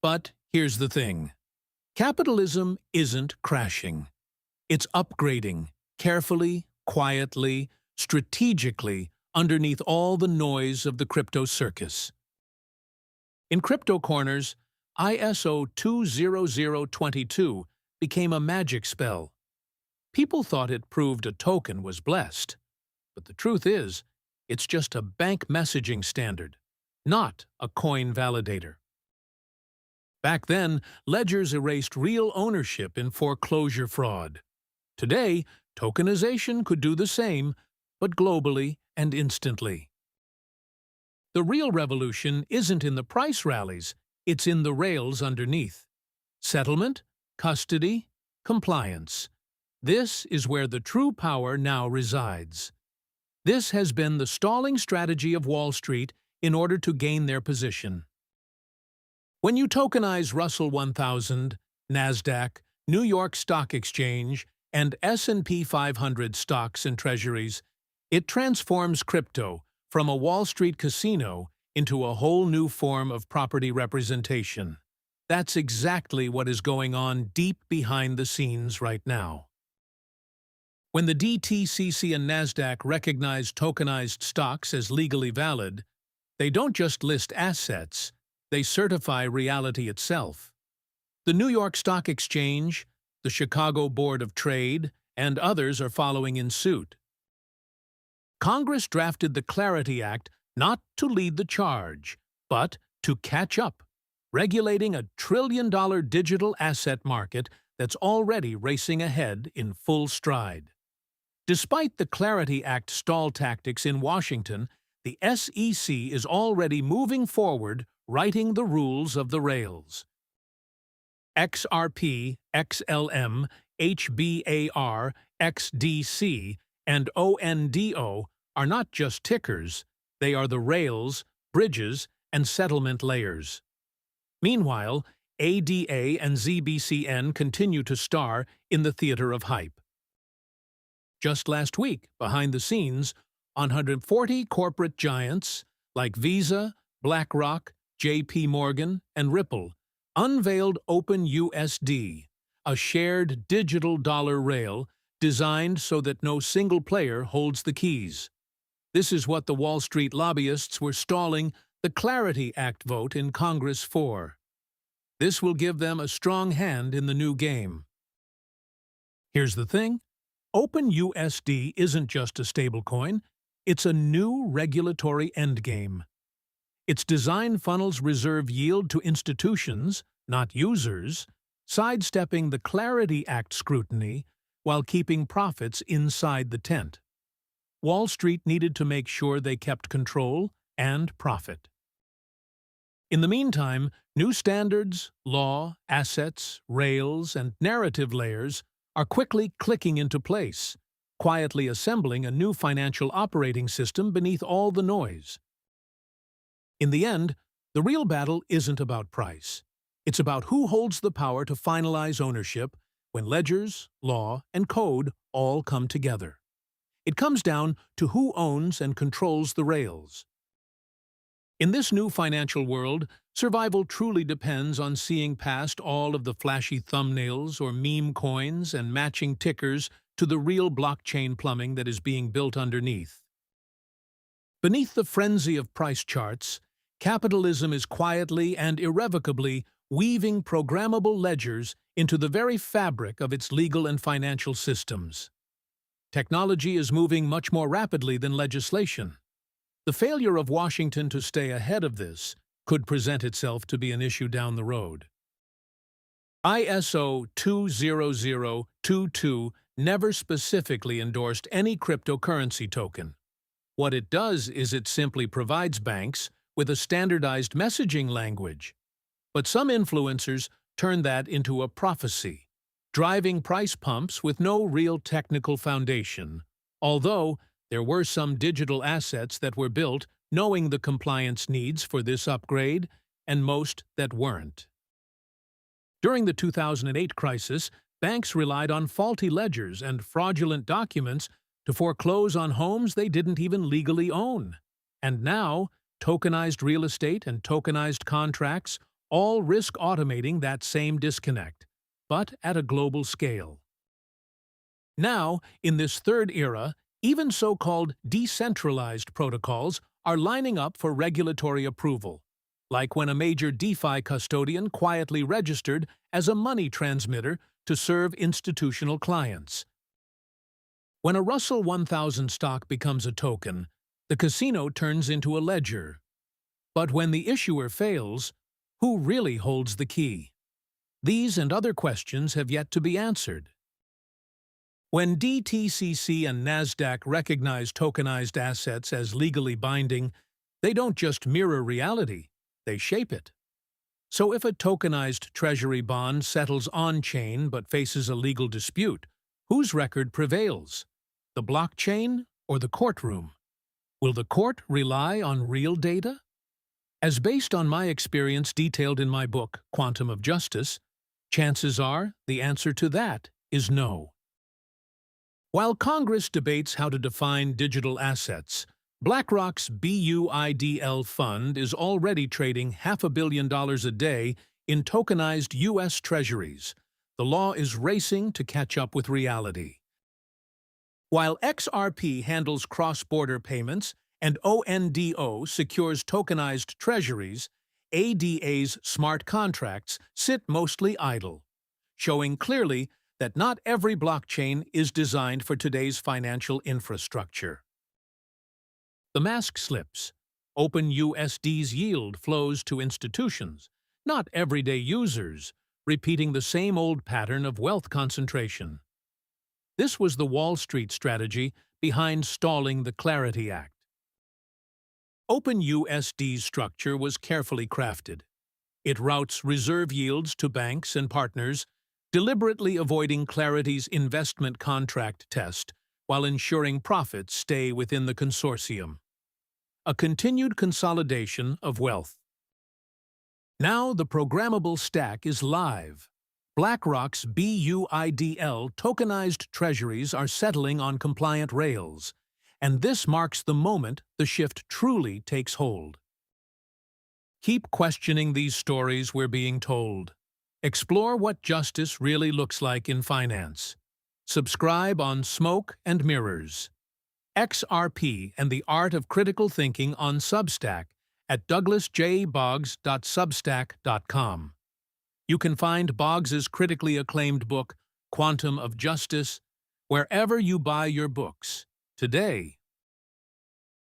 But here's the thing. Capitalism isn't crashing. It's upgrading, carefully, quietly, strategically, underneath all the noise of the crypto circus. In Crypto Corners, ISO 20022 became a magic spell. People thought it proved a token was blessed. But the truth is, it's just a bank messaging standard, not a coin validator. Back then, ledgers erased real ownership in foreclosure fraud. Today, tokenization could do the same, but globally and instantly. The real revolution isn't in the price rallies, it's in the rails underneath. Settlement, custody, compliance. This is where the true power now resides. This has been the stalling strategy of Wall Street in order to gain their position. When you tokenize Russell 1000, NASDAQ, New York Stock Exchange, and S&P 500 stocks and treasuries, it transforms crypto from a Wall Street casino into a whole new form of property representation. That's exactly what is going on deep behind the scenes right now. When the DTCC and NASDAQ recognize tokenized stocks as legally valid, they don't just list assets, they certify reality itself. The New York Stock Exchange, the Chicago Board of Trade, and others are following in suit. Congress drafted the Clarity Act not to lead the charge, but to catch up, regulating a trillion-dollar digital asset market that's already racing ahead in full stride. Despite the Clarity Act stall tactics in Washington, the SEC is already moving forward, writing the rules of the rails. XRP, XLM, HBAR, XDC, and ONDO are not just tickers, they are the rails, bridges, and settlement layers. Meanwhile, ADA and ZBCN continue to star in the theater of hype. Just last week, behind the scenes, 140 corporate giants like Visa, BlackRock, JP Morgan, and Ripple unveiled Open USD, a shared digital dollar rail designed so that no single player holds the keys. This is what the Wall Street lobbyists were stalling the Clarity Act vote in Congress for. This will give them a strong hand in the new game. Here's the thing. Open USD isn't just a stablecoin, it's a new regulatory endgame. Its design funnels reserve yield to institutions, not users, sidestepping the Clarity Act scrutiny while keeping profits inside the tent. Wall Street needed to make sure they kept control and profit. In the meantime, new standards, law, assets, rails, and narrative layers are quickly clicking into place, quietly assembling a new financial operating system beneath all the noise. In the end, the real battle isn't about price. It's about who holds the power to finalize ownership when ledgers, law, and code all come together. It comes down to who owns and controls the rails. In this new financial world, survival truly depends on seeing past all of the flashy thumbnails or meme coins and matching tickers to the real blockchain plumbing that is being built underneath. Beneath the frenzy of price charts, capitalism is quietly and irrevocably weaving programmable ledgers into the very fabric of its legal and financial systems. Technology is moving much more rapidly than legislation. The failure of Washington to stay ahead of this could present itself to be an issue down the road. ISO 20022 never specifically endorsed any cryptocurrency token. What it does is it simply provides banks with a standardized messaging language. But some influencers turn that into a prophecy, driving price pumps with no real technical foundation, although there were some digital assets that were built knowing the compliance needs for this upgrade, and most that weren't. During the 2008 crisis, banks relied on faulty ledgers and fraudulent documents to foreclose on homes they didn't even legally own. And now, tokenized real estate and tokenized contracts all risk automating that same disconnect, but at a global scale. Now, in this third era, even so-called decentralized protocols are lining up for regulatory approval, like when a major DeFi custodian quietly registered as a money transmitter to serve institutional clients. When a Russell 1000 stock becomes a token, the casino turns into a ledger. But when the issuer fails, who really holds the key? These and other questions have yet to be answered. When DTCC and Nasdaq recognize tokenized assets as legally binding, they don't just mirror reality, they shape it. So if a tokenized treasury bond settles on-chain but faces a legal dispute, whose record prevails? The blockchain or the courtroom? Will the court rely on real data? As based on my experience detailed in my book, Quantum of Justice, chances are the answer to that is no. While Congress debates how to define digital assets, BlackRock's BUIDL fund is already trading $500 million a day in tokenized U.S. treasuries. The law is racing to catch up with reality. While XRP handles cross-border payments and ONDO secures tokenized treasuries, ADA's smart contracts sit mostly idle, showing clearly that not every blockchain is designed for today's financial infrastructure. The mask slips. Open USD's yield flows to institutions, not everyday users, repeating the same old pattern of wealth concentration. This was the Wall Street strategy behind stalling the Clarity Act. Open USD's structure was carefully crafted. It routes reserve yields to banks and partners, deliberately avoiding Clarity's investment contract test while ensuring profits stay within the consortium. A continued consolidation of wealth. Now the programmable stack is live. BlackRock's BUIDL tokenized treasuries are settling on compliant rails, and this marks the moment the shift truly takes hold. Keep questioning these stories we're being told. Explore what justice really looks like in finance. Subscribe on Smoke and Mirrors. XRP and the Art of Critical Thinking on Substack at douglasjboggs.substack.com. You can find Boggs's critically acclaimed book, Quantum of Justice, wherever you buy your books. Today,